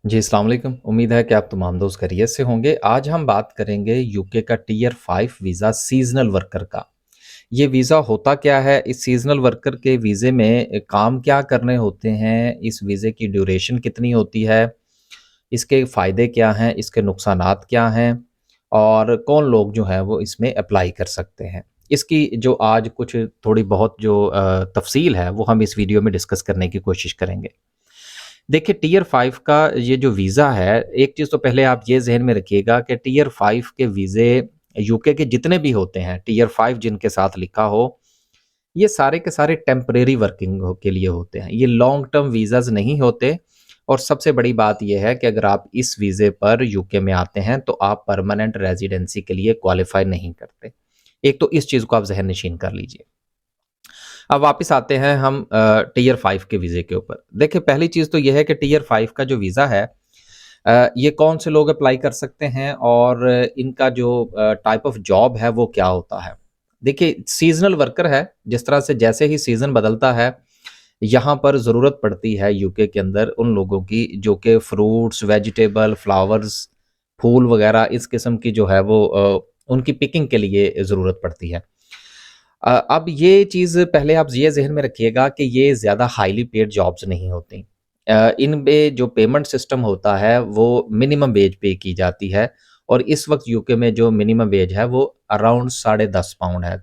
जी, अस्सलाम वालेकुम। उम्मीद है कि आप तमाम दोस्त खैरियत से होंगे। आज हम बात करेंगे यूके का टियर 5 वीज़ा सीज़नल वर्कर का। ये वीज़ा होता क्या है? इस सीज़नल वर्कर के वीज़े में काम क्या करने होते हैं? इस वीज़े की ड्यूरेशन कितनी होती है? इसके फ़ायदे क्या हैं? इसके नुकसानात क्या हैं? और कौन लोग जो हैं वो इसमें अप्लाई कर सकते हैं? इसकी जो आज कुछ थोड़ी बहुत जो तफ़सील है वो हम इस वीडियो में डिस्कस करने की कोशिश करेंगे। देखिए टियर 5 का ये जो वीज़ा है, एक चीज़ तो पहले आप ये ज़हन में रखिएगा कि टियर 5 के वीज़े यूके के जितने भी होते हैं, टियर 5 जिनके साथ लिखा हो, ये सारे के सारे टेम्परेरी वर्किंग हो के लिए होते हैं। ये लॉन्ग टर्म वीज़ाज़ नहीं होते और सबसे बड़ी बात ये है कि अगर आप इस वीज़े पर यूके में आते हैं, तो आप परमानेंट रेज़िडेंसी के लिए क्वालिफ़ाई नहीं करते। एक तो इस चीज़ को आप ज़हन नशीन कर लीजिए। अब वापस आते हैं हम टियर 5 के वीज़े के ऊपर। देखिए पहली चीज़ तो ये है कि टियर 5 का जो वीज़ा है ये कौन से लोग अप्लाई कर सकते हैं और इनका जो टाइप ऑफ जॉब है वो क्या होता है। देखिए सीज़नल वर्कर है, जिस तरह से जैसे ही सीज़न बदलता है, यहाँ पर ज़रूरत पड़ती है यूके के अंदर उन लोगों की जो कि फ्रूट्स, वेजिटेबल, फ्लावर्स, फूल वगैरह इस किस्म की जो है वो उनकी पिकिंग के लिए ज़रूरत पड़ती है। अब ये चीज़ पहले आप ये ज़हन में रखिएगा कि ये ज़्यादा हाईली पेड जॉब्स नहीं होती। इनमें जो पेमेंट सिस्टम होता है वो मिनिमम वेज पे की जाती है और इस वक़्त यूके में जो मिनिमम वेज है वो अराउंड साढ़े 10 पाउंड है।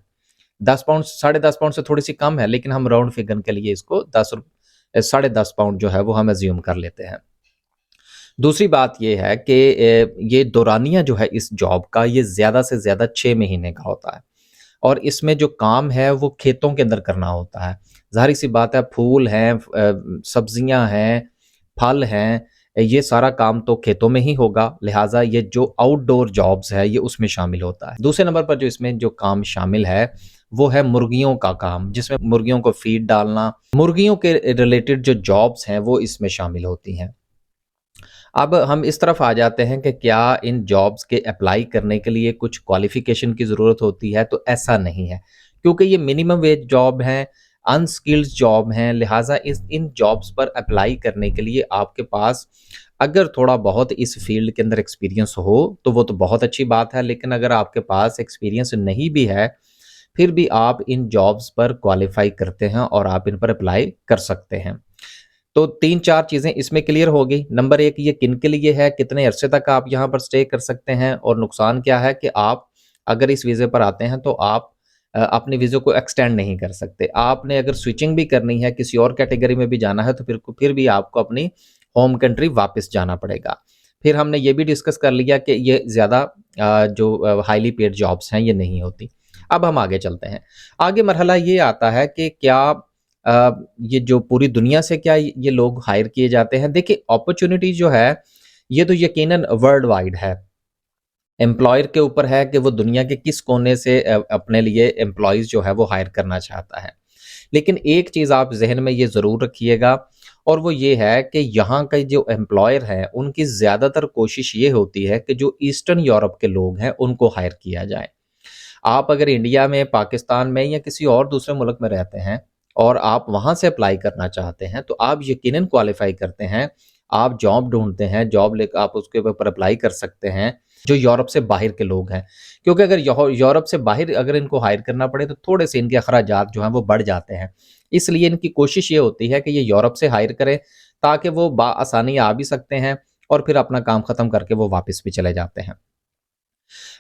10 पाउंड साढ़े 10 पाउंड से थोड़ी-सी कम है लेकिन हम राउंड फिगर के लिए इसको साढ़े 10 पाउंड जो है वो हम अज़्यूम कर लेते हैं। दूसरी बात ये है कि ये दौरानिया जो है इस जॉब का ये ज़्यादा से ज़्यादा 6 महीने का होता है। और इसमें जो काम है वो खेतों के अंदर करना होता है। ज़ाहिर-सी बात है फूल हैं सब्जियाँ हैं, फल हैं, ये सारा काम तो खेतों में ही होगा, लिहाज़ा ये जो आउटडोर जॉब्स है ये उसमें शामिल होता है। दूसरे नंबर पर जो इसमें जो काम शामिल है, वो है मुर्गियों का काम, जिसमें मुर्गियों को फ़ीड डालना, मुर्गियों के रिलेटेड जो जॉब्स हैं वो इसमें शामिल होती हैं। अब हम इस तरफ आ जाते हैं कि क्या इन जॉब्स के अप्लाई करने के लिए कुछ क्वालिफ़िकेशन की ज़रूरत होती है, तो ऐसा नहीं है। क्योंकि ये मिनिमम वेज जॉब हैं, अनस्किल्ड जॉब हैं, लिहाज़ा इस इन जॉब्स पर अप्लाई करने के लिए आपके पास अगर थोड़ा बहुत इस फ़ील्ड के अंदर एक्सपीरियंस हो, तो वो तो बहुत अच्छी बात है, लेकिन अगर आपके पास एक्सपीरियंस नहीं भी है, फिर भी आप इन जॉब्स पर क्वालिफ़ाई करते हैं और आप इन पर अप्लाई कर सकते हैं। तो 3-4 चीज़ें इसमें क्लियर हो गई। नंबर 1 ये किन के लिए है, कितने अरसे तक आप यहाँ पर स्टे कर सकते हैं और नुकसान क्या है कि आप अगर इस वीज़े पर आते हैं तो आप अपने वीज़े को एक्सटेंड नहीं कर सकते। आपने अगर स्विचिंग भी करनी है, किसी और कैटेगरी में भी जाना है तो फिर भी आपको अपनी होम कंट्री वापस जाना पड़ेगा। फिर हमने ये भी डिस्कस कर लिया कि ये ज़्यादा जो हाइली पेड जॉब्स हैं ये नहीं होती। अब हम आगे चलते हैं। आगे मरहला ये आता है कि क्या ये जो पूरी दुनिया से क्या ये लोग हायर किए जाते हैं? देखिए अपॉर्च्युनिटी जो है, ये तो यकीनन वर्ल्ड वाइड है। एम्प्लॉयर के ऊपर है कि वो दुनिया के किस कोने से अपने लिए एम्प्लॉइज़ जो है वो हायर करना चाहता है। लेकिन एक चीज़ आप ज़हन में ये ज़रूर रखिएगा और वो ये है कि यहाँ के जो एम्प्लॉयर हैं, उनकी ज़्यादातर कोशिश ये होती है कि जो ईस्टर्न यूरोप के लोग हैं, उनको हायर किया जाए। आप अगर इंडिया में, पाकिस्तान में या किसी और दूसरे मुल्क में रहते हैं और आप वहाँ से अप्लाई करना चाहते हैं, तो आप यकीनन क्वालिफ़ाई करते हैं। आप जॉब ढूँढते हैं, जॉब लेकर आप उसके ऊपर अप्लाई कर सकते हैं, जो यूरोप से बाहर के लोग हैं। क्योंकि अगर यूरोप से बाहर अगर इनको हायर करना पड़े, तो थोड़े-से इनके अखराजात जो हैं, वो बढ़ जाते हैं। इसलिए इनकी कोशिश ये होती है कि ये यूरोप से हायर करें, ताकि वो आसानी आ भी सकते हैं और फिर अपना काम ख़त्म करके वो वापस भी चले जाते हैं।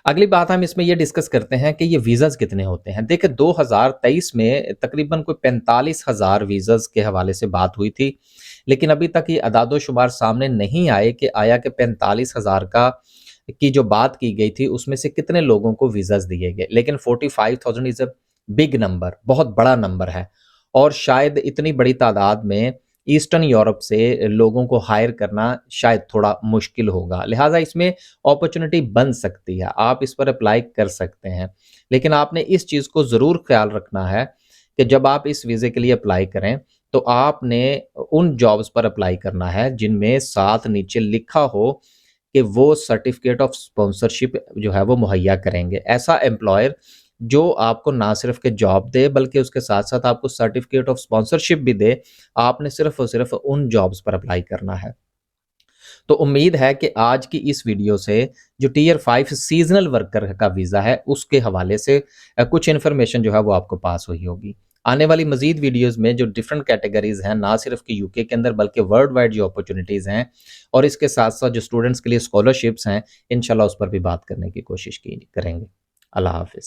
अगली बात हम इसमें ये डिस्कस करते हैं कि ये वीज़ाज़ कितने होते हैं। देखिए 2023 में तकरीबन कोई 45,000 वीज़ाज़ के हवाले से बात हुई थी, लेकिन अभी तक ये अदाद-ओ-शुमार सामने नहीं आए कि आया कि 45,000 का की जो बात की गई थी, उसमें से कितने लोगों को वीज़ाज़ दिए गए। लेकिन 45,000 इज़ अ बिग नंबर, बहुत बड़ा नंबर है और शायद इतनी बड़ी तादाद में ईस्टर्न यूरोप से लोगों को हायर करना शायद थोड़ा मुश्किल होगा। लिहाज़ा इसमें अपॉर्च्युनिटी बन सकती है, आप इस पर अप्लाई कर सकते हैं। लेकिन आपने इस चीज़ को ज़रूर ख़्याल रखना है कि जब आप इस वीज़े के लिए अप्लाई करें, तो आपने उन जॉब्स पर अप्लाई करना है जिनमें साथ नीचे लिखा हो कि वो सर्टिफ़िकेट ऑफ स्पॉन्सरशिप जो है वो मुहैया करेंगे। ऐसा एम्प्लॉयर जो आपको ना सिर्फ़ के जॉब दे बल्कि उसके साथ-साथ आपको सर्टिफ़िकेट ऑफ स्पॉन्सरशिप भी दे, आपने सिर्फ़ और सिर्फ़ उन जॉब्स पर अप्लाई करना है। तो उम्मीद है कि आज की इस वीडियो से जो टियर 5 सीजनल वर्कर का वीज़ा है उसके हवाले से कुछ इन्फॉर्मेशन जो है वो आपको पास हुई होगी। आने वाली मजीद वीडियोस में जो डिफरेंट कैटेगरीज हैं, ना सिर्फ कि यूके के अंदर बल्कि वर्ल्ड वाइड जो अपॉर्चुनिटीज़ हैं और इसके साथ साथ जो स्टूडेंट्स के लिए स्कॉलरशिप्स हैं, इंशाल्लाह उस पर भी बात करने की कोशिश की करेंगे। अल्लाह हाफिज़।